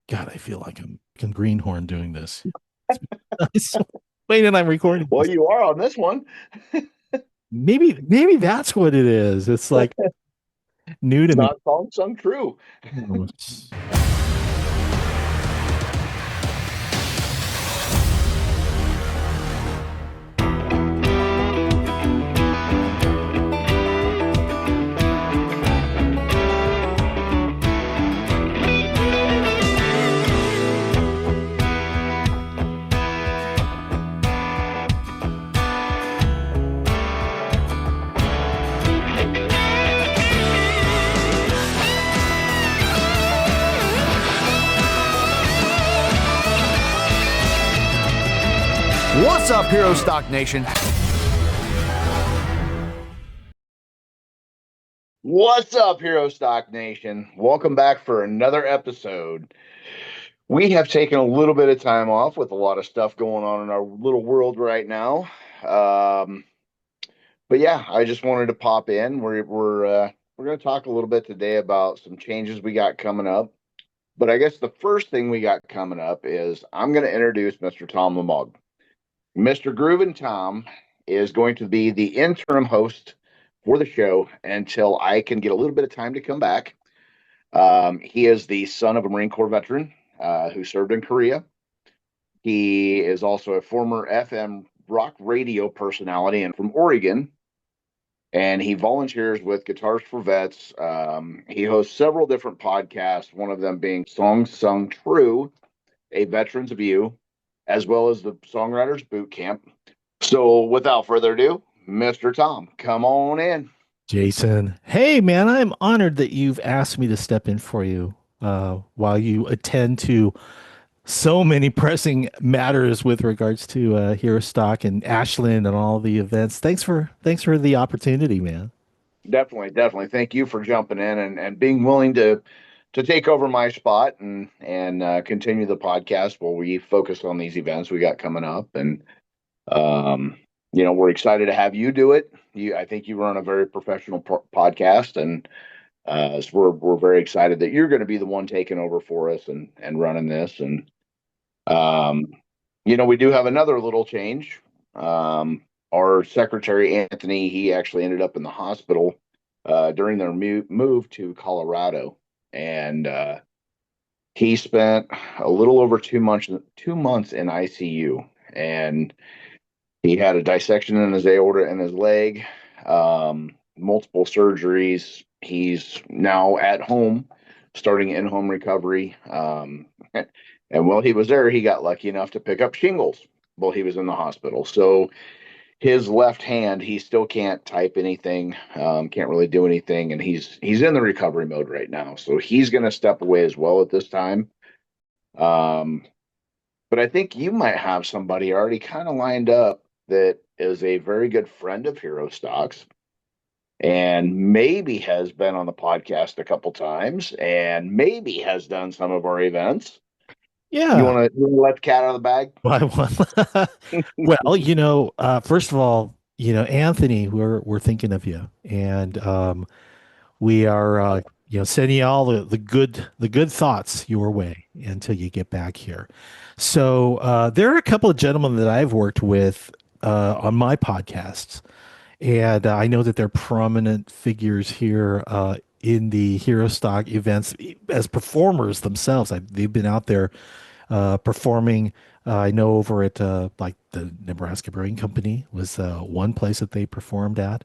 God, I feel like I'm Greenhorn doing this. Wait, and I'm recording Well, this. you are on this one. Maybe that's what it is. It's like new to It's me. not song sung true. Oh, What's up, Herostock Nation? What's up, Herostock Nation? Welcome back for another episode. We have taken a little bit of time off with a lot of stuff going on in our little world right now. Um, but yeah, I just wanted to pop in. We're going to talk a little bit today about some changes we got coming up. But I guess the first thing we got coming up is I'm going to introduce Mr. Tom Lamog. Mr. Groove and Tom is going to be the interim host for the show until I can get a little bit of time to come back. He is the son of a Marine Corps veteran who served in Korea. He is also a former FM rock radio personality and from Oregon. And he volunteers with Guitars for Vets. He hosts several different podcasts, one of them being Songs Sung True, a Veteran's View, as well as the Songwriters Boot Camp. So without further ado, Mr. Tom, come on in. Jason, hey man, I'm honored that you've asked me to step in for you while you attend to so many pressing matters with regards to Herostock and Ashland and all the events. Thanks for the opportunity, man. Definitely, definitely. Thank you for jumping in and being willing to take over my spot and continue the podcast while we focus on these events we got coming up. And um, we're excited to have you do it. I think you run a very professional podcast, and so we're very excited that you're going to be the one taking over for us and running this. And um, we do have another little change. Our secretary, Anthony, he actually ended up in the hospital during their move to Colorado. And he spent a little over 2 months in ICU. And he had a dissection in his aorta in his leg, multiple surgeries. He's now at home, starting in-home recovery. And while he was there, he got lucky enough to pick up shingles while he was in the hospital. So his left hand, he still can't type anything, can't really do anything, and he's in the recovery mode right now. So he's going to step away as well at this time. Um, but I think you might have somebody already kind of lined up that is a very good friend of Hero Stocks and maybe has been on the podcast a couple times and maybe has done some of our events. You Yeah. want to let the cat out of the bag? Why one? Well, first of all, Anthony, we're thinking of you, and we are sending all the good thoughts your way until you get back here. So there are a couple of gentlemen that I've worked with on my podcasts, and I know that they're prominent figures here in the Hero Stock events as performers themselves. They've been out there performing. I know over at like the Nebraska Brewing Company was one place that they performed at,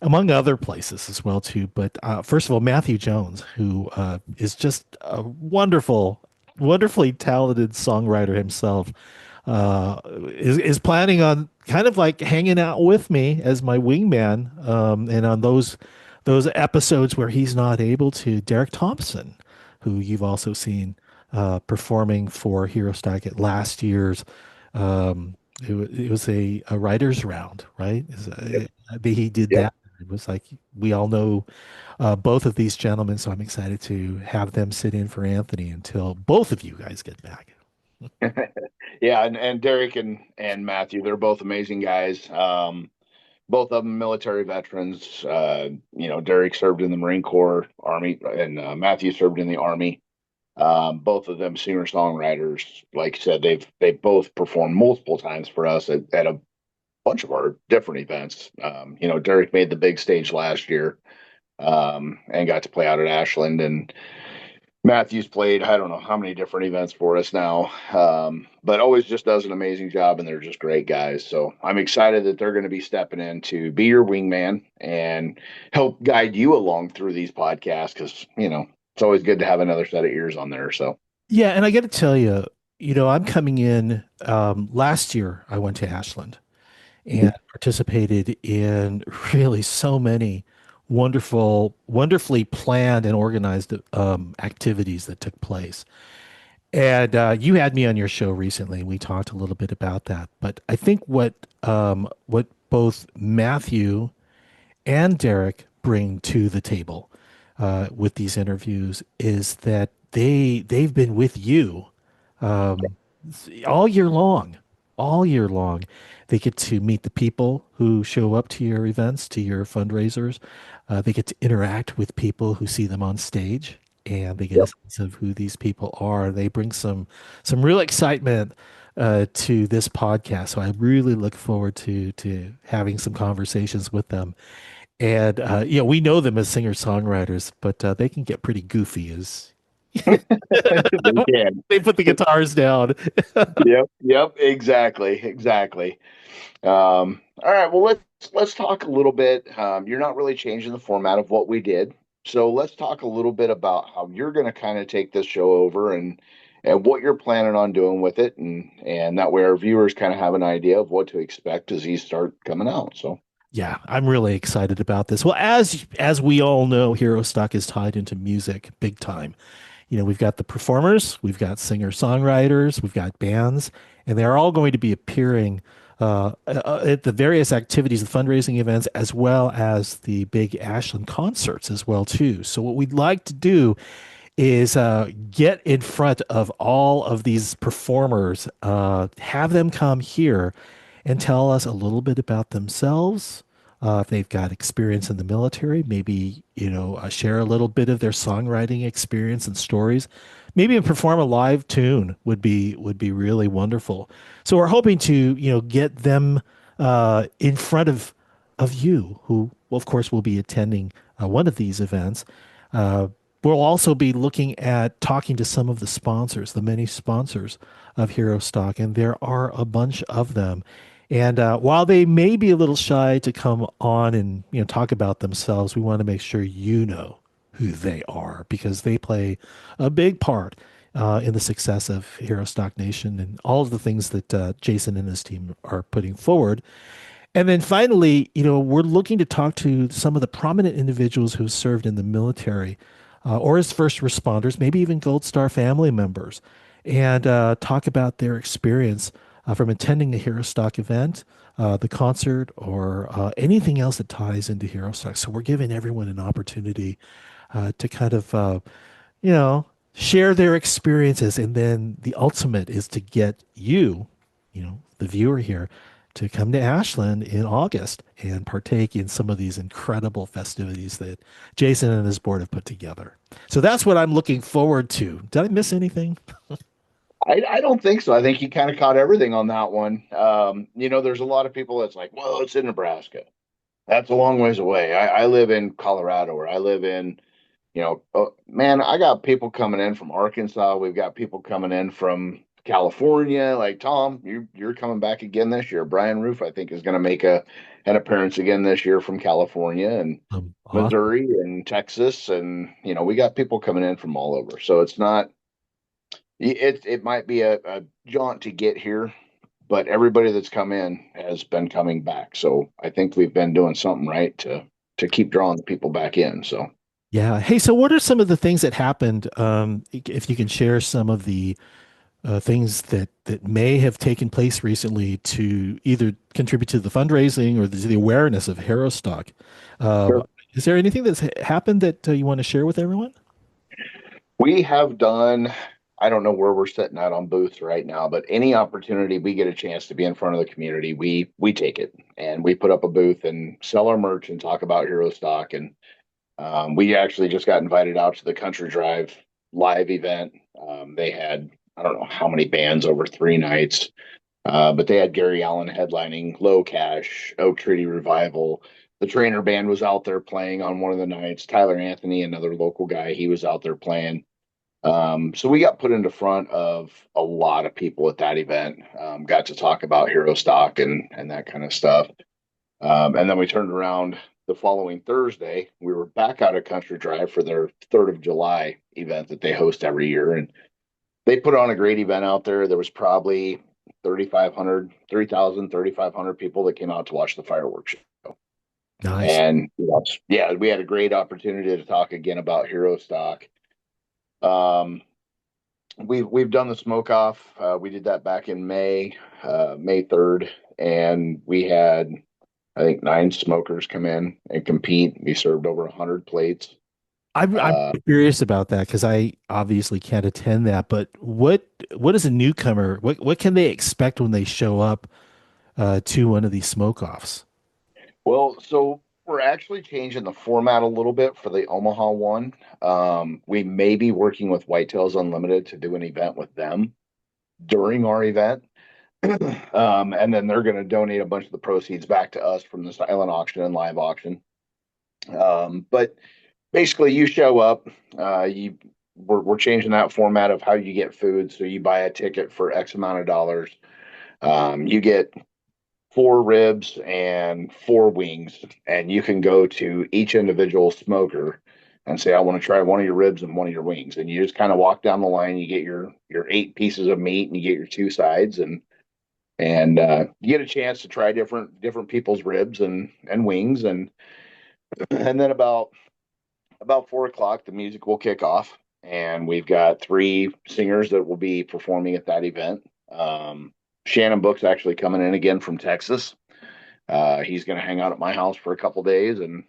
among other places as well too. But first of all, Matthew Jones, who is just a wonderfully talented songwriter himself, is planning on kind of like hanging out with me as my wingman, and on those episodes where he's not able to. Derek Thompson, who you've also seen performing for Hero Stack at last year's. It was a writers round, right? Yep. He did Yep. that. It was like we all know both of these gentlemen, so I'm excited to have them sit in for Anthony until both of you guys get back. Yeah, and Derek and Matthew, they're both amazing guys. Both of them military veterans. Derek served in the Marine Corps Army, and Matthew served in the Army. Both of them singer songwriters. Like I said, they've both performed multiple times for us at a bunch of our different events. Derek made the big stage last year, and got to play out at Ashland, and Matthew's played I don't know how many different events for us now, but always just does an amazing job, and they're just great guys. So I'm excited that they're going to be stepping in to be your wingman and help guide you along through these podcasts because it's always good to have another set of ears on there. So Yeah, and I got to tell you, I'm coming in. Last year, I went to Ashland and participated in really so many wonderfully planned and organized activities that took place. And you had me on your show recently. We talked a little bit about that. But I think what both Matthew and Derek bring to the table with these interviews is that they've been with you um, all year long, all year long. They get to meet the people who show up to your events, to your fundraisers. They get to interact with people who see them on stage, and they get a yep. sense of who these people are. They bring some real excitement to this podcast. So I really look forward to having some conversations with them. And we know them as singer-songwriters, but they can get pretty goofy as They can. they put the guitars down. Yep, exactly. All right, well let's talk a little bit. You're not really changing the format of what we did, so let's talk a little bit about how you're going to kind of take this show over and what you're planning on doing with it, and that way our viewers kind of have an idea of what to expect as these start coming out. So Yeah, I'm really excited about this. Well, as we all know, Hero Stock is tied into music big time. We've got the performers, we've got singer-songwriters, we've got bands, and they're all going to be appearing at the various activities, the fundraising events, as well as the big Ashland concerts as well too. So what we'd like to do is get in front of all of these performers, have them come here and tell us a little bit about themselves. If they've got experience in the military, maybe, share a little bit of their songwriting experience and stories. Maybe even perform a live tune would be really wonderful. So we're hoping to, get them in front of you, who, well, of course, will be attending one of these events. Uh, we'll also be looking at talking to some of the sponsors, the many sponsors of Hero Stock, and there are a bunch of them. And while they may be a little shy to come on and talk about themselves, we want to make sure you know who they are because they play a big part in the success of Hero Stock Nation and all of the things that Jason and his team are putting forward. And then finally, we're looking to talk to some of the prominent individuals who served in the military or as first responders, maybe even Gold Star family members, and talk about their experience from attending a Hero Stock event, the concert, or anything else that ties into Hero Stock. So we're giving everyone an opportunity to kind of, you know, share their experiences. And then the ultimate is to get you, the viewer here, to come to Ashland in August and partake in some of these incredible festivities that Jason and his board have put together. So that's what I'm looking forward to. Did I miss anything? I don't think so. I think you kind of caught everything on that one. There's a lot of people that's like, well, it's in Nebraska. That's a long ways away. I live in Colorado, or I live in, man, I got people coming in from Arkansas. We've got people coming in from California. Like Tom, you're coming back again this year. Brian Roof, I think, is going to make an appearance again this year from California and Awesome. Missouri and Texas, and we got people coming in from all over. So it's not. It might be a jaunt to get here, but everybody that's come in has been coming back. So I think we've been doing something right to keep drawing the people back in. So Yeah. Hey, so what are some of the things that happened? If you can share some of the things that may have taken place recently to either contribute to the fundraising or the awareness of Herostock. Uh, sure. is there anything that's happened that you want to share with everyone? We have done. I don't know where we're sitting at on booths right now, but any opportunity we get a chance to be in front of the community, we take it and we put up a booth and sell our merch and talk about Hero Stock. And we actually just got invited out to the Country Drive live event They had, I don't know how many bands over 3 nights, but they had Gary Allan headlining, Low Cash, Oak Treaty Revival. The Trainer Band was out there playing on one of the nights. Tyler Anthony, another local guy, he was out there playing. So we got put into front of a lot of people at that event. Got to talk about Herostock and that kind of stuff. And then we turned around the following Thursday. We were back out of Country Drive for their 3rd of July event that they host every year. And they put on a great event out there. There was probably 3,500, 3,000, 3,500 people that came out to watch the fireworks show. Nice. And yeah, we had a great opportunity to talk again about Herostock. We've done the smoke off. We did that back in May 3rd, and we had, I think, 9 smokers come in and compete. We served over 100 plates. I'm Uh, curious about that because I obviously can't attend that. But what is a newcomer? What can they expect when they show up to one of these smoke-offs? well, so we're actually changing the format a little bit for the Omaha one. We may be working with Whitetails Unlimited to do an event with them during our event. And then they're going to donate a bunch of the proceeds back to us from the silent auction and live auction. But basically, you show up, we're changing that format of how you get food. So you buy a ticket for X amount of dollars. You get 4 ribs and 4 wings, and you can go to each individual smoker and say, I want to try one of your ribs and one of your wings. And you just kind of walk down the line, you get your 8 pieces of meat and you get your 2 sides, and you get a chance to try different people's ribs and wings, and then about 4 o'clock the music will kick off, and we've got 3 singers that will be performing at that event. Shannon Book's actually coming in again from Texas. He's going to hang out at my house for a couple days, and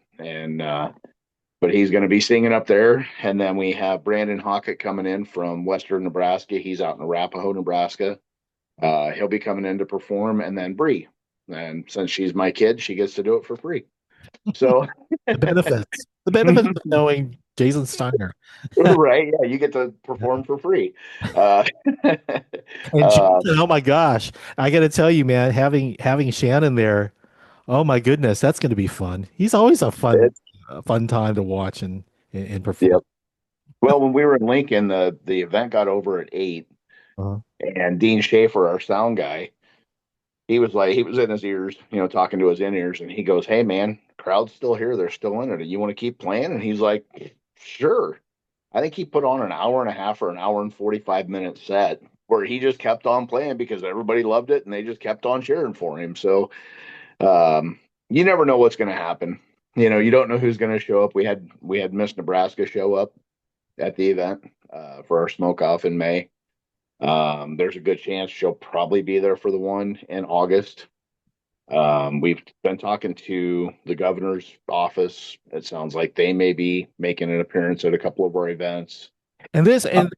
but he's going to be singing up there. And then we have Brandon Hockett coming in from Western Nebraska. He's out in Arapahoe, Nebraska. He'll be coming in to perform, and then Bree. And since she's my kid, she gets to do it for free. So, The benefits of knowing Jason Steiner. right, yeah, you get to perform for free. Uh, And uh, Jason, oh my gosh, I got to tell you, man, having Shannon there, oh my goodness, that's going to be fun. He's always it, a fun time to watch and perform. yep. Well, when we were in Lincoln, the event got over at 8, Uh, and Dean Schaefer, our sound guy, he was in his ears, talking to his in ears, and he goes, "Hey, man, crowd's still here. They're still in it. You want to keep playing?" And he's like, "Sure." I think he put on an hour and a half or an hour and 45 minute set where he just kept on playing because everybody loved it and they just kept on cheering for him. So, you never know what's going to happen. You don't know who's going to show up. We had Miss Nebraska show up at the event for our smoke off in May. There's a good chance she'll probably be there for the one in August. We've been talking to the governor's office. It sounds like they may be making an appearance at a couple of our events. and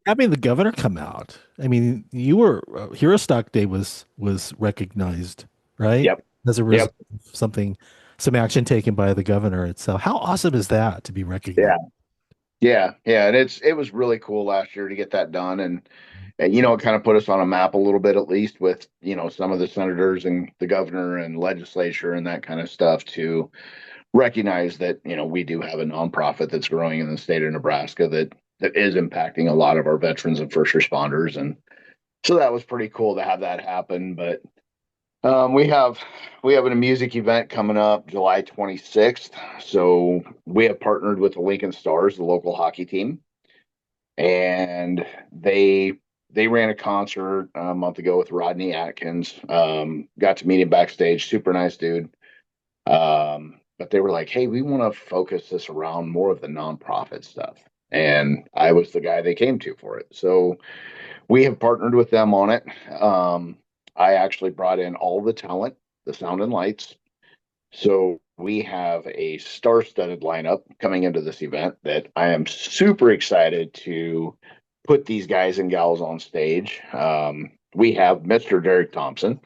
having the governor come out. I mean, you were Hero Stock Day was recognized, right? Yep. As a Yep. result of some action taken by the governor itself. How awesome is that to be Yeah. recognized? Yeah. Yeah. And it was really cool last year to get that done. And it kind of put us on a map a little bit, at least with, some of the senators and the governor and legislature and that kind of stuff to recognize that, we do have a nonprofit that's growing in the state of Nebraska that is impacting a lot of our veterans and first responders. And so that was pretty cool to have that happen. But we have a music event coming up July 26th. So we have partnered with the Lincoln Stars, the local hockey team, and they ran a concert a month ago with Rodney Atkins. Got to meet him backstage, super nice dude. But they were like, "Hey, we want to focus this around more of the nonprofit stuff." And I was the guy they came to for it. So we have partnered with them on it. I actually brought in all the talent, the sound and lights. So we have a star-studded lineup coming into this event that I am super excited to put these guys and gals on stage. We have Mr. Derek Thompson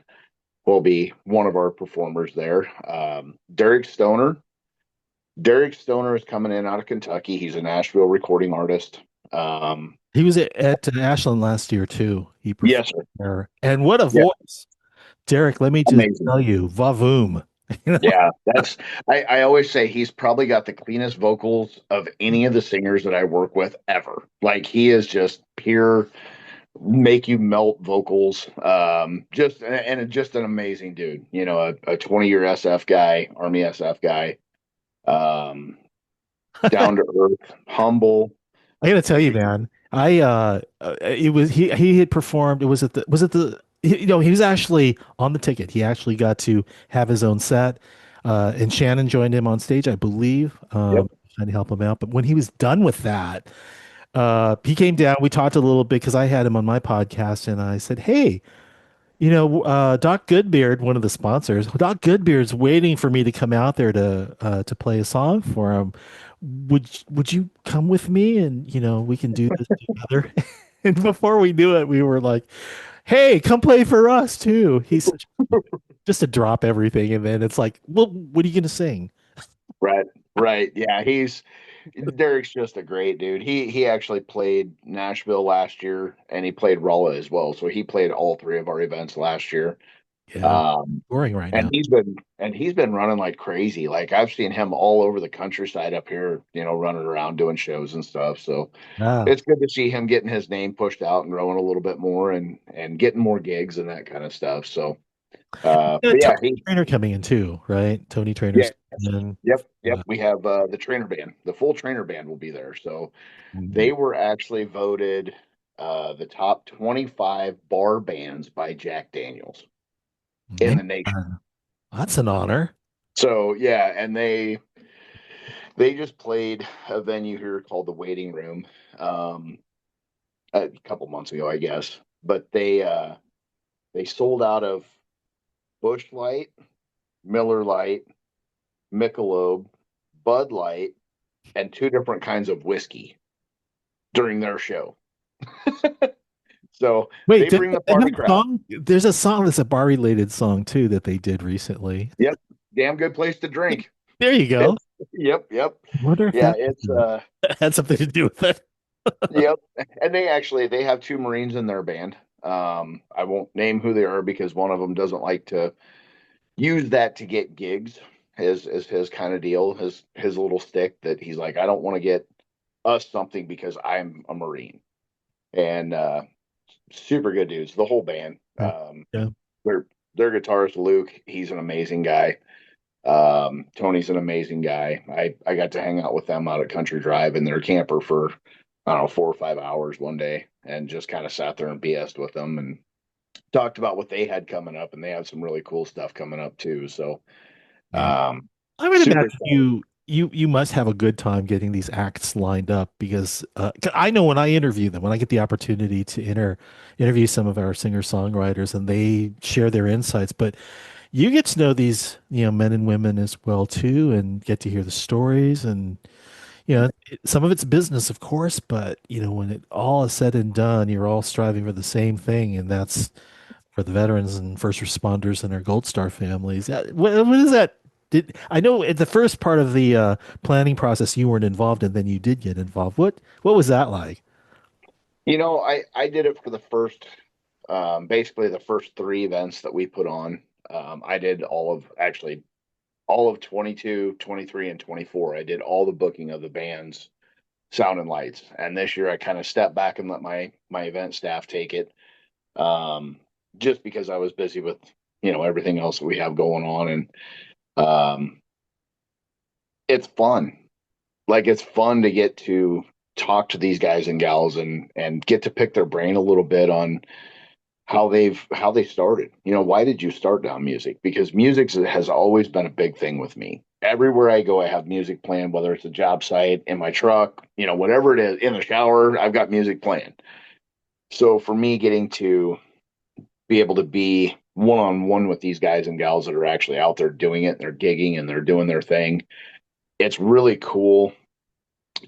will be one of our performers there. Derek Stoner is coming in out of Kentucky. He's a Nashville recording artist. He was at Ashland last year too. He performed Yes, sir. there, and what a Yeah, voice, Derek! Let me just amazing. tell you, vavoom. You know? Yeah, I always say he's probably got the cleanest vocals of any of the singers that I work with ever. Like he is just pure make you melt vocals. Just and just an amazing dude. You know, a 20-year SF guy, Army SF guy. Um, Down to earth, humble. I gotta tell you, man. It was he had performed. It was at the he was actually on the ticket. He actually got to have his own set, and Shannon joined him on stage, I believe, Yep. trying to help him out. But when he was done with that, he came down. We talked a little bit because I had him on my podcast, and I said, "Hey, Doc Goodbeard, one of the sponsors, Doc Goodbeard's waiting for me to come out there to play a song for him. Would you come with me and we can do this together?" And before we knew it, we were like, "Hey, come play for us too." He's such just to drop everything, and then it's like, "Well, what are you gonna sing?" Right. Right. Yeah. He's Derek's just a great dude. He actually played Nashville last year and he played Rolla as well. So he played all three of our events last year. Yeah, Um, touring right and now. he's been running like crazy. Like I've seen him all over the countryside up here, running around doing shows and stuff. So Ah, it's good to see him getting his name pushed out and growing a little bit more and getting more gigs and that kind of stuff. So but yeah, Tony Trainer coming in too, right? Tony Trainer's yes. coming Yep. in. We have the trainer band. The full trainer band will be there. So Mm, they were actually voted the top 25 bar bands by Jack Daniels in man, the nation. that's an honor. So yeah, and they just played a venue here called the Waiting Room um, a couple months ago, I guess. But they sold out of Bush Light, Miller Light, Michelob, Bud Light, and two different kinds of whiskey during their show. So Wait, they bring the they have party a crowd. song? There's a song that's a bar related song too that they did recently. Yep, damn good place to drink. There you go. Yep. I wonder if Yeah, that it's had something to do with it. yep. And they have two Marines in their band. I won't name who they are because one of them doesn't like to use that to get gigs. Is his kind of deal, his little stick that he's like, I don't want to get us something because I'm a Marine. And super good dudes, the whole band. Yeah. Yeah. Their their guitarist Luke, he's an amazing guy. Tony's an amazing guy. I got to hang out with them out at Country Drive in their camper for I don't know 4 or 5 hours one day, and just kind of sat there and BS'd with them and talked about what they had coming up, and they have some really cool stuff coming up too. So Yeah. I would super imagine excited. you must have a good time getting these acts lined up because 'cause I know when I interview them, when I get the opportunity to interview some of our singer-songwriters and they share their insights, but you get to know these, men and women as well too, and get to hear the stories and some of it's business, of course, but when it all is said and done, you're all striving for the same thing, and that's for the veterans and first responders and our Gold Star families. What is that? Did I know at the first part of the planning process you weren't involved and then you did get involved? What was that like? I did it for the first basically the first three events that we put on. I did all of 22, 23, and 24. I did all the booking of the bands, sound and lights. And this year I kind of stepped back and let my event staff take it. Um, just because I was busy with, everything else that we have going on. And it's fun. Like it's fun to get to talk to these guys and gals and get to pick their brain a little bit on how they started. Why did you start down music? Because music has always been a big thing with me. Everywhere I go, I have music playing, whether it's a job site, in my truck, whatever it is, in the shower, I've got music playing. So for me, getting to be able to be one on one with these guys and gals that are actually out there doing it, they're gigging and they're doing their thing. It's really cool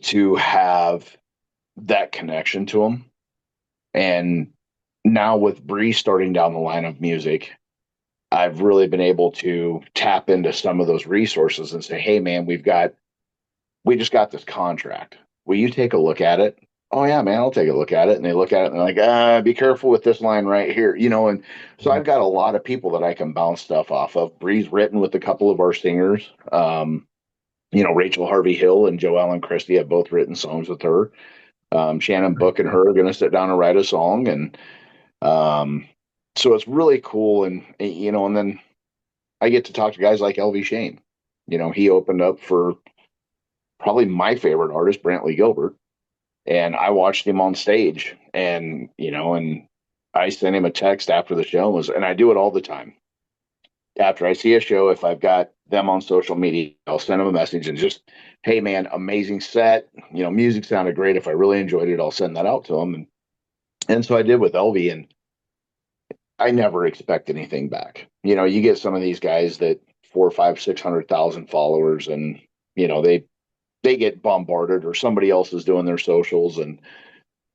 to have that connection to them. And now with Bree starting down the line of music, I've really been able to tap into some of those resources and say, hey, man, we just got this contract. Will you take a look at it? oh yeah, man, I'll take a look at it. And they look at it and they're like, be careful with this line right here, And so Mhm. I've got a lot of people that I can bounce stuff off of. Bree's written with a couple of our singers. Rachel Harvey Hill and Joe Ellen Christie have both written songs with her. Shannon Very Book and cool. her are going to sit down and write a song. And um, so it's really cool. And then I get to talk to guys like LV Shane. He opened up for probably my favorite artist, Brantley Gilbert. And I watched him on stage and I sent him a text after the show and I do it all the time. After I see a show, if I've got them on social media, I'll send them a message and just, hey man, amazing set. Music sounded great. If I really enjoyed it, I'll send that out to them. And so I did with LV, and I never expect anything back. You get some of these guys that 4, 5, 600,000 followers, and they get bombarded, or somebody else is doing their socials. And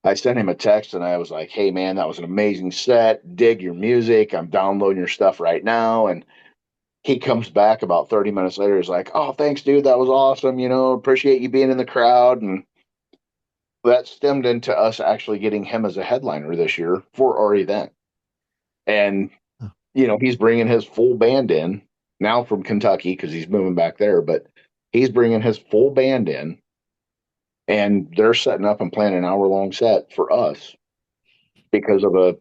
I sent him a text and I was like, hey man, that was an amazing set. Dig your music. I'm downloading your stuff right now. And he comes back about 30 minutes later. He's like, oh, thanks, dude. That was awesome. Appreciate you being in the crowd. And that stemmed into us actually getting him as a headliner this year for our event. And, Oh, he's bringing his full band in now from Kentucky because he's moving back there, but he's bringing his full band in, and they're setting up and playing an hour-long set for us because of a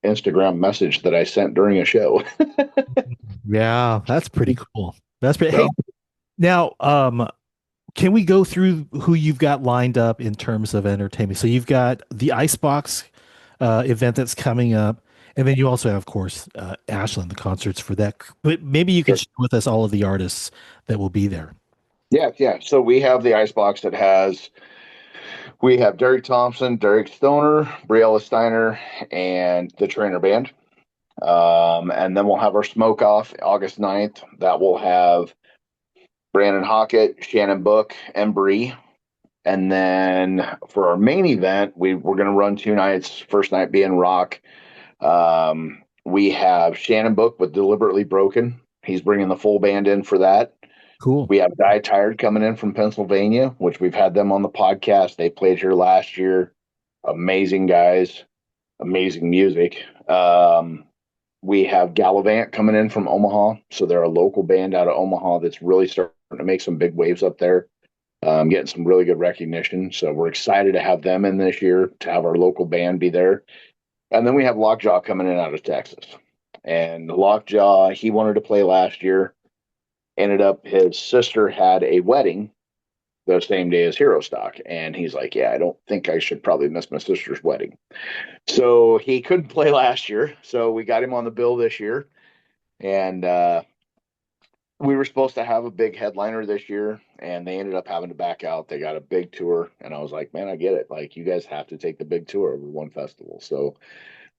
Instagram message that I sent during a show. yeah, that's pretty cool. That's pretty. So Hey, now, can we go through who you've got lined up in terms of entertainment? So you've got the Icebox event that's coming up, and then you also have, of course, Ashland, the concerts for that. But maybe you can share with us all of the artists that will be there. yeah, yeah. So we have the Icebox that has we have Derek Thompson, Derek Stoner, Briella Steiner, and the Trainer Band. And then we'll have our smoke off August 9th. That will have Brandon Hockett, Shannon Book, and Bree. And then for our main event, we're going to run 2 nights. First night being rock. We have Shannon Book with Deliberately Broken. He's bringing the full band in for that. Cool. We have Die Tired coming in from Pennsylvania, which we've had them on the podcast. They played here last year. Amazing guys, amazing music. We have Gallivant coming in from Omaha. So they're a local band out of Omaha that's really starting to make some big waves up there, getting some really good recognition. So we're excited to have them in this year, to have our local band be there. And then we have Lockjaw coming in out of Texas. And Lockjaw, he wanted to play last year. Ended up, his sister had a wedding the same day as Herostock. And he's like, yeah, I don't think I should probably miss my sister's wedding. So he couldn't play last year. So we got him on the bill this year. And we were supposed to have a big headliner this year, and they ended up having to back out. They got a big tour. And I was like, man, I get it. Like, you guys have to take the big tour over one festival.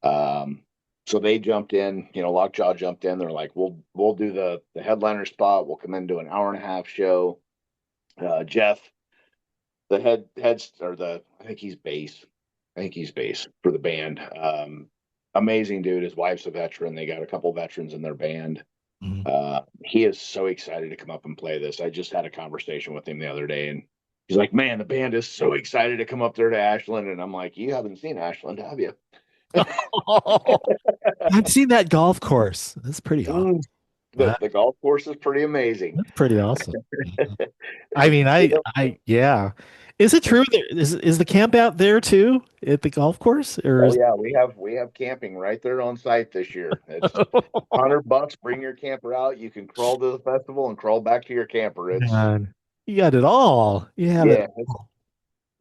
Um, so they jumped in, Lockjaw jumped in. They're like, we'll do the headliner spot. We'll come in, do an hour and a half show. Jeff, the heads or the I think he's bass. I think he's bass for the band. Amazing dude. His wife's a veteran. They got a couple veterans in their band. Mhm. He is so excited to come up and play this. I just had a conversation with him the other day, and he's like, "Man, the band is so excited to come up there to Ashland." And I'm like, "You haven't seen Ashland, have you?" I've seen that golf course. That's pretty awesome. Mm, the golf course is pretty amazing. That's pretty awesome. I mean, yeah. Is it true that is the camp out there too at the golf course, or Oh is yeah, we have camping right there on site this year. It's $100. Bring your camper out. You can crawl to the festival and crawl back to your camper. It's man, you got it all. You have it yeah, all.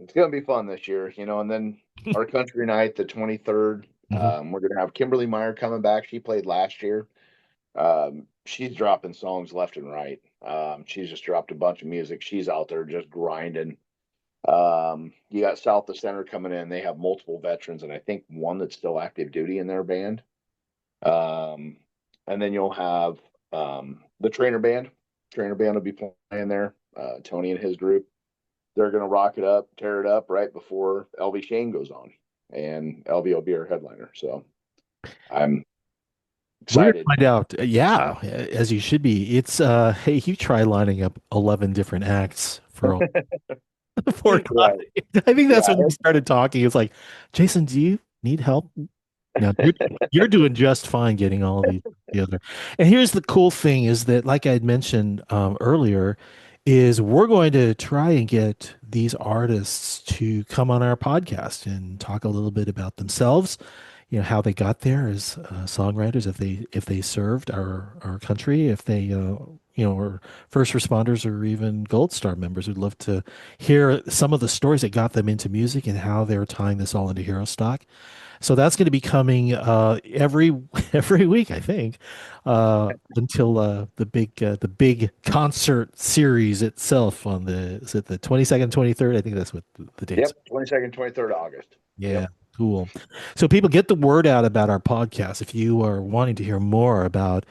it's gonna be fun this year. And then our country night, the 23rd, Mhm. we're gonna have Kimberly Meyer coming back. She played last year. She's dropping songs left and right. She's just dropped a bunch of music. She's out there just grinding. You got South of Center coming in. They have multiple veterans, and I think one that's still active duty in their band. Um, and then you'll have the Trainer Band. Trainer Band will be playing there. Tony and his group. They're going to rock it up, tear it up right before LV Shane goes on, and LV will be our headliner. So I'm We're gonna excited. find out. Yeah, as you should be. It's hey, you try lining up 11 different acts for all. Poor guy. Right. I think that's Yeah. when we started talking. It's like, Jason, do you need help? No, you're doing just fine getting all of these together. And here's the cool thing is that, like I had mentioned earlier, is we're going to try and get these artists to come on our podcast and talk a little bit about themselves, how they got there as songwriters, if they served our country, if they were first responders or even Gold Star members. We'd love to hear some of the stories that got them into music and how they're tying this all into Hero Stock. So that's going to be coming every every week, I think, until the big concert series itself on the is it the 22nd, 23rd? I think that's what the dates. Yep. 22nd, 23rd August. Yeah, Yep. cool. So people get the word out about our podcast. If you are wanting to hear more about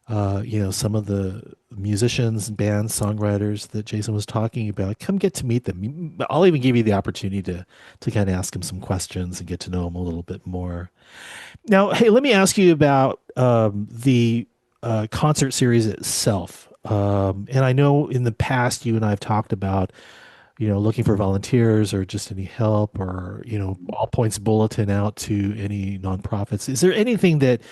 some of the musicians, bands, songwriters that Jason was talking about, come get to meet them. I'll even give you the opportunity to kind of ask him some questions and get to know him a little bit more. Now, hey, let me ask you about the concert series itself. And I know in the past you and I have talked about looking for volunteers or just any help or, all points bulletin out to any nonprofits. Is there anything that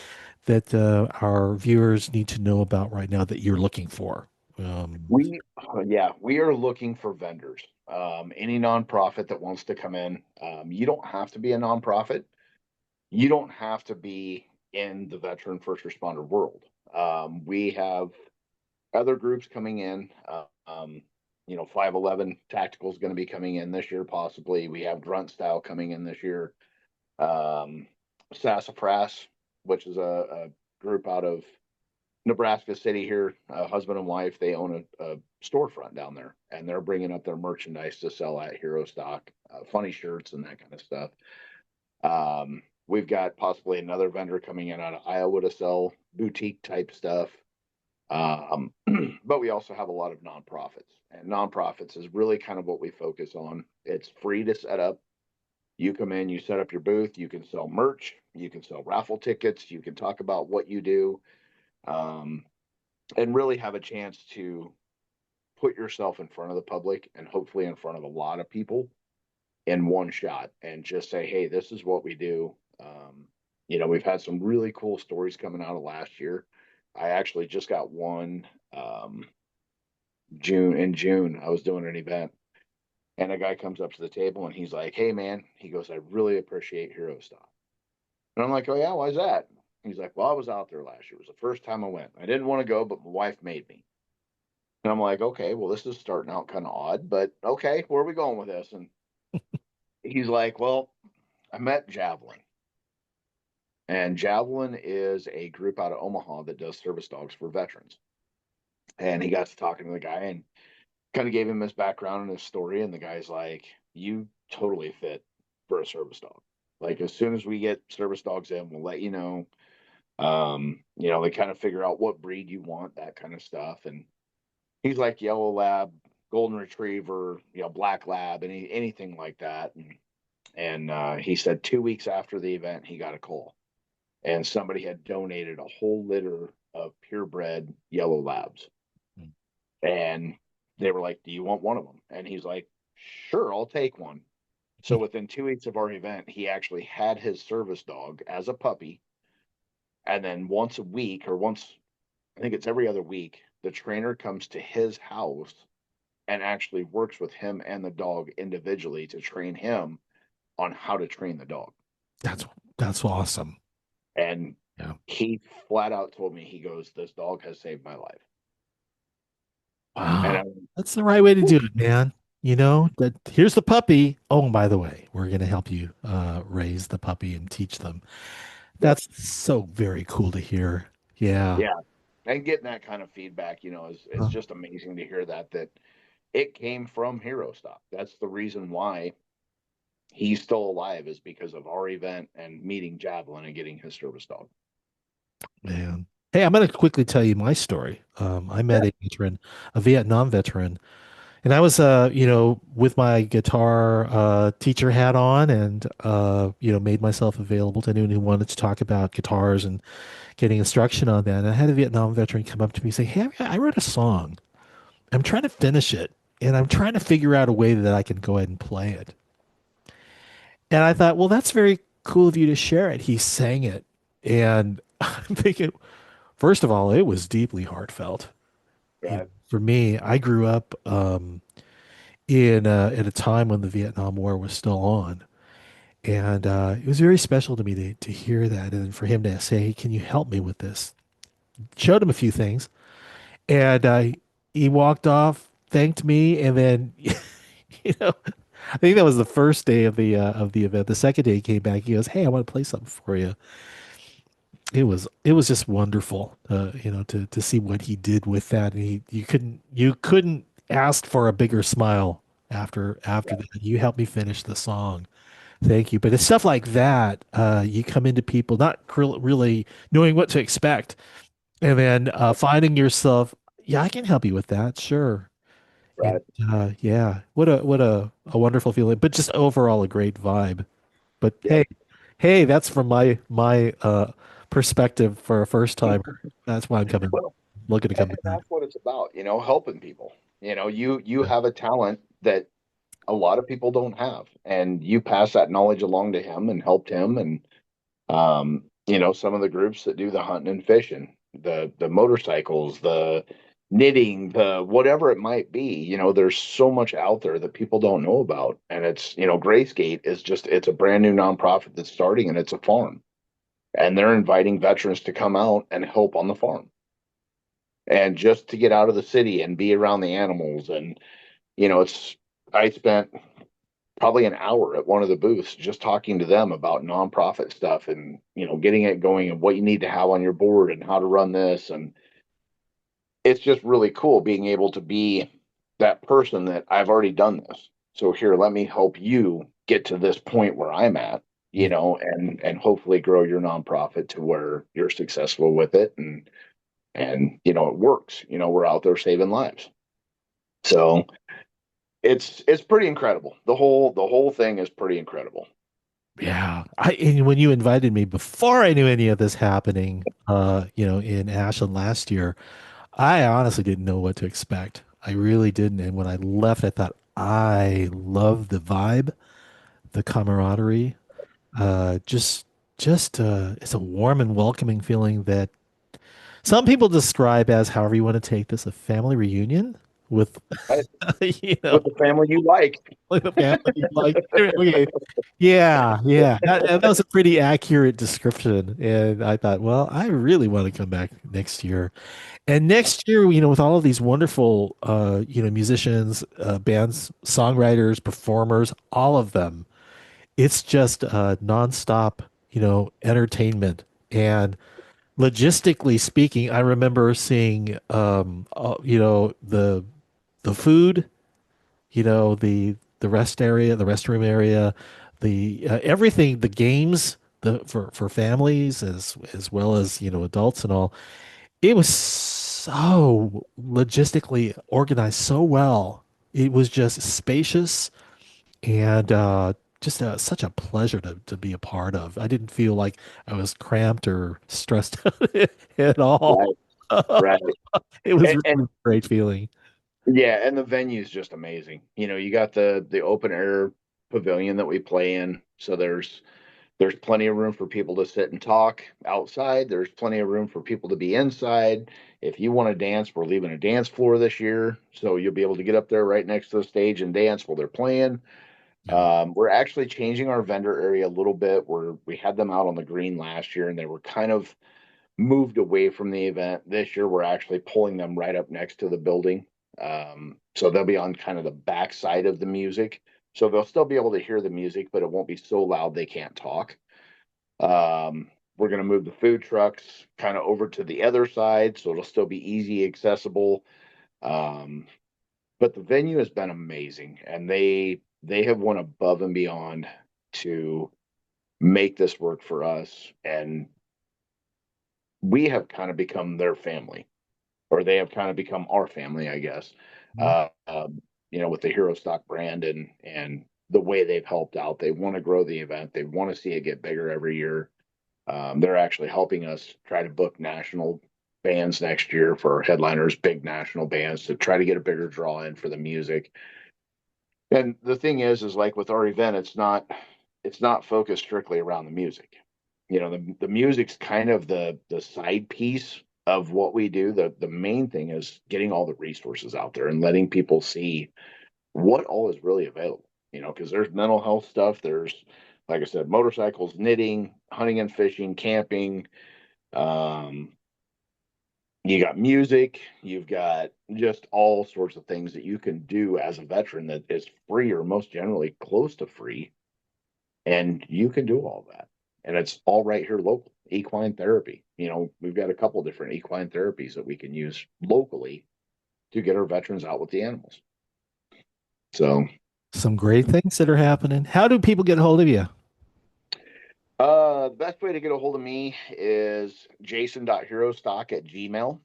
our viewers need to know about right now that you're looking for? Yeah, we are looking for vendors. Any nonprofit that wants to come in. You don't have to be a nonprofit. You don't have to be in the veteran first responder world. We have other groups coming in. 511 Tactical is going to be coming in this year, possibly. We have Grunt Style coming in this year. Sassafras, which is a group out of Nebraska City here, husband and wife, they own a storefront down there, and they're bringing up their merchandise to sell at Hero Stock, funny shirts and that kind of stuff. We've got possibly another vendor coming in out of Iowa to sell boutique type stuff. But we also have a lot of nonprofits, and nonprofits is really kind of what we focus on. It's free to set up. You come in, you set up your booth, you can sell merch, you can sell raffle tickets, you can talk about what you do, um, and really have a chance to put yourself in front of the public and hopefully in front of a lot of people in one shot and just say, hey, this is what we do. We've had some really cool stories coming out of last year. I actually just got one in June. I was doing an event and a guy comes up to the table and he's like, hey, man, he goes, I really appreciate Hero Stock. And I'm like, oh, yeah, why's that? He's like, well, I was out there last year. It was the first time I went. I didn't want to go, but my wife made me. And I'm like, okay, well, this is starting out kind of odd, but okay, where are we going with this? And he's like, well, I met Javelin. And Javelin is a group out of Omaha that does service dogs for veterans. And he got to talking to the guy and kind of gave him his background and his story. And the guy's like, you totally fit for a service dog. Like, as soon as we get service dogs in, we'll let you know. They kind of figure out what breed you want, that kind of stuff. And he's like yellow lab, golden retriever, black lab, anything like that. And he said 2 weeks after the event, he got a call, and somebody had donated a whole litter of purebred yellow labs, and they were like, "Do you want one of them?" And he's like, "Sure, I'll take one." So within 2 weeks of our event, he actually had his service dog as a puppy, and then once a week, or once, I think it's every other week, the trainer comes to his house and actually works with him and the dog individually to train him on how to train the dog. That's that's awesome. And Yeah. he flat out told me, he goes, this dog has saved my life. And Wow. I, That's the right way to do it, man. That here's the puppy. Oh, and by the way, we're going to help you raise the puppy and teach them. yep, That's so very cool to hear. Yeah. yeah. And getting that kind of feedback, is Uh, just amazing to hear that it came from Hero Stock. That's the reason why he's still alive, is because of our event and meeting Javelin and getting his service dog. Man. Hey, I'm going to quickly tell you my story. I met Yeah. a veteran, a Vietnam veteran, and I was, with my guitar teacher hat on and, made myself available to anyone who wanted to talk about guitars and getting instruction on that. And I had a Vietnam veteran come up to me and say, hey, I wrote a song. I'm trying to finish it. and I'm trying to figure out a way that I can go ahead and play it. And I thought, well, that's very cool of you to share it. He sang it. And I'm thinking, first of all, it was deeply heartfelt. Right. For me, I grew up in at a time when the Vietnam War was still on. And it was very special to me to hear that and for him to say, hey, can you help me with this? Showed him a few things. And he walked off, thanked me, and then, I think that was the first day of the event. The second day he came back, he goes, "Hey, I want to play something for you." It was just wonderful, to see what he did with that. And you couldn't ask for a bigger smile after that. You helped me finish the song. Thank you. But it's stuff like that. You come into people not really knowing what to expect, and then finding yourself, yeah, I can help you with that, sure. And Right. yeah, what a wonderful feeling. But just overall a great vibe. But Yep. hey, that's from my perspective for a first timer. That's why I'm Well, looking to come and back. that's what it's about, helping people. You have a talent that a lot of people don't have, and you pass that knowledge along to him and helped him. And some of the groups that do the hunting and fishing, the motorcycles, the knitting, the whatever it might be, there's so much out there that people don't know about. And Graysgate is it's a brand new nonprofit that's starting, and it's a farm. And they're inviting veterans to come out and help on the farm. And just to get out of the city and be around the animals. And, it's I spent probably an hour at one of the booths just talking to them about nonprofit stuff and getting it going and what you need to have on your board and how to run this. And it's just really cool being able to be that person that I've already done this, so here, let me help you get to this point where I'm at, Yeah. and hopefully grow your nonprofit to where you're successful with it. And it works. We're out there saving lives. So it's pretty incredible. The whole thing is pretty incredible. Yeah. And when you invited me before I knew any of this happening, in Ashland last year, I honestly didn't know what to expect. I really didn't. And when I left, I thought, I love the vibe, the camaraderie. Just it's a warm and welcoming feeling that some people describe as, however you want to take this, a family reunion with, Right? you know, With the family you like. like the family. Like, okay, yeah. That was a pretty accurate description. And I thought, well, I really want to come back next year. And next year, with all of these wonderful, musicians, bands, songwriters, performers, all of them, it's just nonstop, entertainment. And logistically speaking, I remember seeing, the food, the rest area, the restroom area, the everything, the games, for families as well as adults and all. It was so logistically organized so well. It was just spacious and just such a pleasure to be a part of. I didn't feel like I was cramped or stressed out at all. Right. Right. It was And really a great feeling. yeah, and the venue is just amazing. You got the open air pavilion that we play in, so there's plenty of room for people to sit and talk outside. There's plenty of room for people to be inside. If you want to dance, we're leaving a dance floor this year, so you'll be able to get up there right next to the stage and dance while they're playing. Yeah. We're actually changing our vendor area a little bit. We had them out on the green last year, and they were kind of moved away from the event. This year, we're actually pulling them right up next to the building. So they'll be on kind of the back side of the music. So they'll still be able to hear the music, but it won't be so loud they can't talk. We're going to move the food trucks kind of over to the other side, so it'll still be easy accessible. Um, but the venue has been amazing, and they have went above and beyond to make this work for us, and we have kind of become their family, or they have kind of become our family, I guess. Mhm. Uh, um, with the Herostock brand and the way they've helped out, they want to grow the event. They want to see it get bigger every year. They're actually helping us try to book national. bands next year for our headliners, big national bands, to try to get a bigger draw in for the music. And the thing is like with our event, it's not focused strictly around the music. The music's kind of the side piece of what we do. The main thing is getting all the resources out there and letting people see what all is really available. Because there's mental health stuff. There's, like I said, motorcycles, knitting, hunting and fishing, camping. Um, you got music. You've got just all sorts of things that you can do as a veteran that is free, or most generally close to free, and you can do all that. And it's all right here local. Equine therapy. We've got a couple different equine therapies that we can use locally to get our veterans out with the animals. So, Some great things that are happening. How do people get a hold of you? the best way to get a hold of me is jason.herostock@gmail.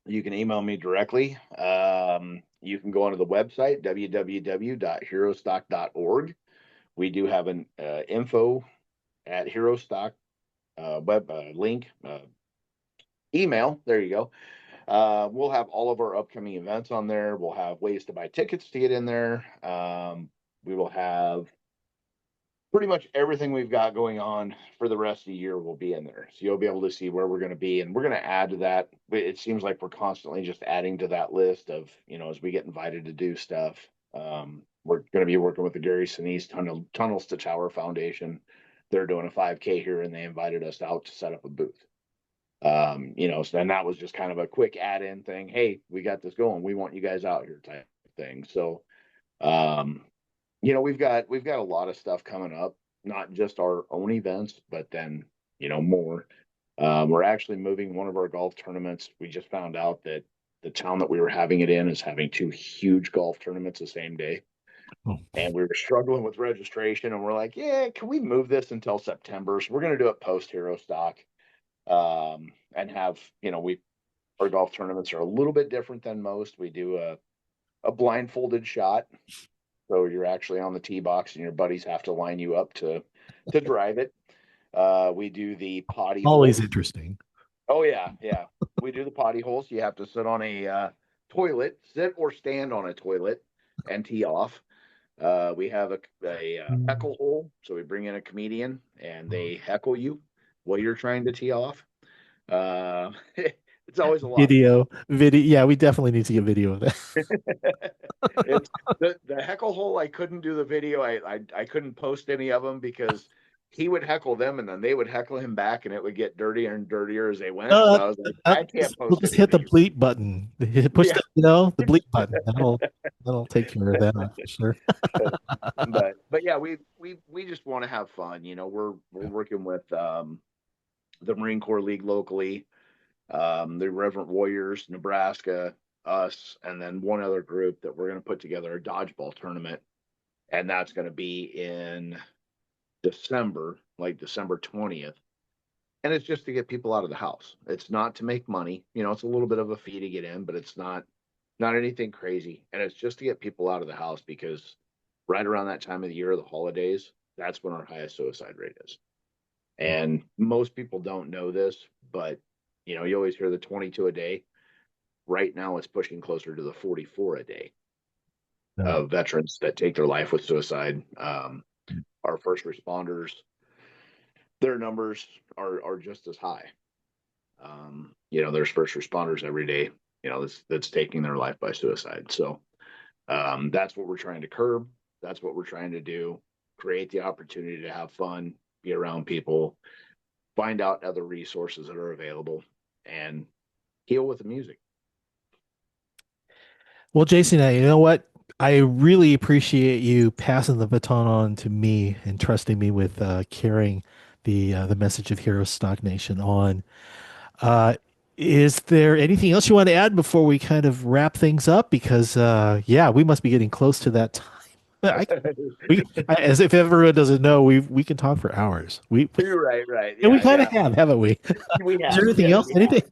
You can email me directly. You can go onto the website, www.herostock.org. We do have an info at Herostock web link, email. There you go. We'll have all of our upcoming events on there. We'll have ways to buy tickets to get in there. We will have pretty much everything we've got going on for the rest of the year will be in there. So you'll be able to see where we're going to be. And we're going to add to that. It seems like we're constantly just adding to that list of, as we get invited to do stuff. We're going to be working with the Gary Sinise Tunnels to Tower Foundation. They're doing a 5K here, and they invited us out to set up a booth. So, and that was just kind of a quick add-in thing. Hey, we got this going. We want you guys out here type of thing. So, we've got a lot of stuff coming up, not just our own events, but then, more. We're actually moving one of our golf tournaments. We just found out that the town that we were having it in is having two huge golf tournaments the same day. Oh. And we were struggling with registration, and we're like, yeah, can we move this until September? So we're going to do it post Herostock, and have, our golf tournaments are a little bit different than most. We do a blindfolded shot. So you're actually on the tee box and your buddies have to line you up to drive it. We do the potty Always holes. interesting. Oh yeah, yeah. We do the potty holes. You have to sit on a toilet, sit or stand on a toilet and tee off. We have a heckle hole. So we bring in a comedian and they heckle you while you're trying to tee off. It's always a lot of fun. Video. Yeah, we definitely need to get video of that. It's the heckle hole. I couldn't do the video. I couldn't post any of them because he would heckle them and then they would heckle him back, and it would get dirtier and dirtier as they went. So I was like, I can't We'll post just any hit the video. bleep button. Push Yeah, the bleep button. That'll take care of that for sure. but yeah, we just want to have fun. We're working with the Marine Corps League locally, the Reverend Warriors, Nebraska, us, and then one other group that we're going to put together a dodgeball tournament, and that's going to be in December, like December 20th. And it's just to get people out of the house. It's not to make money. It's a little bit of a fee to get in, but it's not anything crazy. And it's just to get people out of the house, because right around that time of the year, the holidays, that's when our highest suicide rate is. And most people don't know this, but you always hear the 22 a day. Right now, it's pushing closer to the 44 a day of veterans that take their life with suicide. Our first responders, their numbers are just as high. There's first responders every day, that's taking their life by suicide. So that's what we're trying to curb. That's what we're trying to do. Create the opportunity to have fun, be around people, find out other resources that are available, and heal with the music. Well, Jason, you know what? I really appreciate you passing the baton on to me and trusting me with carrying the message of Herostock Nation on. Uh, is there anything else you want to add before we kind of wrap things up? Because yeah, we must be getting close to that time. As if everyone doesn't know, we can talk for hours. You're right. And we Yeah, kind yeah. of have, haven't we? We Is have. there anything Yes, else? we Anything?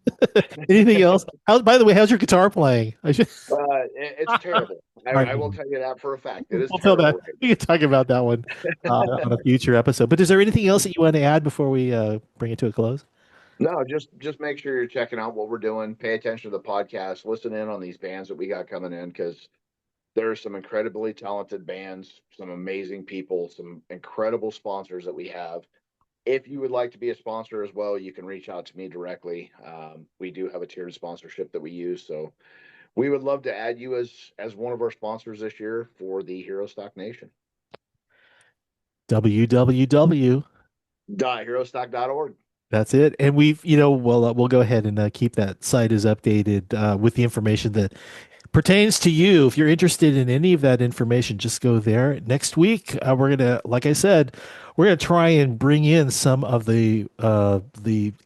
Anything else? By the way, how's your guitar playing? I should. it's terrible. All right, I will tell you that for a fact. It is we'll tell that. terrible right We can talk about that one on a future episode. But is there anything else that you want to add before we bring it to a close? No, just make sure you're checking out what we're doing. Pay attention to the podcast. Listen in on these bands that we got coming in, because there are some incredibly talented bands, some amazing people, some incredible sponsors that we have. If you would like to be a sponsor as well, you can reach out to me directly. We do have a tiered sponsorship that we use, so we would love to add you as one of our sponsors this year for the Herostock Nation. www. Herostock.org. That's it. And we'll go ahead and keep that site as updated with the information that pertains to you. If you're interested in any of that information, just go there. Next week, we're gonna, like I said, we're gonna try and bring in some of the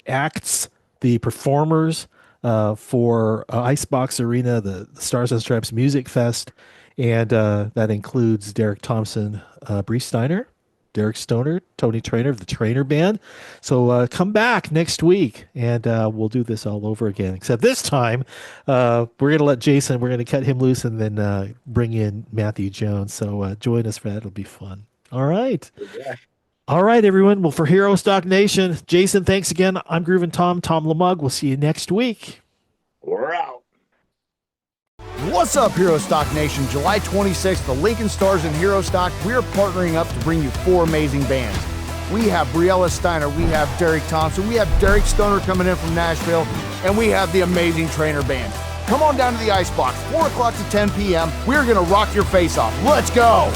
acts, the performers for Icebox Arena, the Stars and Stripes Music Fest, and that includes Derek Thompson, Bree Steiner, Derek Stoner, Tony Trainer of the Trainer Band. So come back next week, and we'll do this all over again. Except this time, we're going to let Jason, we're going to cut him loose and then bring in Matthew Jones. So join us for that. It'll be fun. All right. Yeah. All right, everyone. Well, for Herostock Nation, Jason, thanks again. I'm Groovin' Tom Lamog. We'll see you next week. We're out. What's up, Herostock Nation? July 26th, the Lincoln Stars and Herostock, we're partnering up to bring you 4 amazing bands. We have Briella Steiner, we have Derek Thompson, we have Derek Stoner coming in from Nashville, and we have the amazing Trainer Band. Come on down to the Icebox, 4 o'clock to 10 p.m. We're going to rock your face off. Let's go!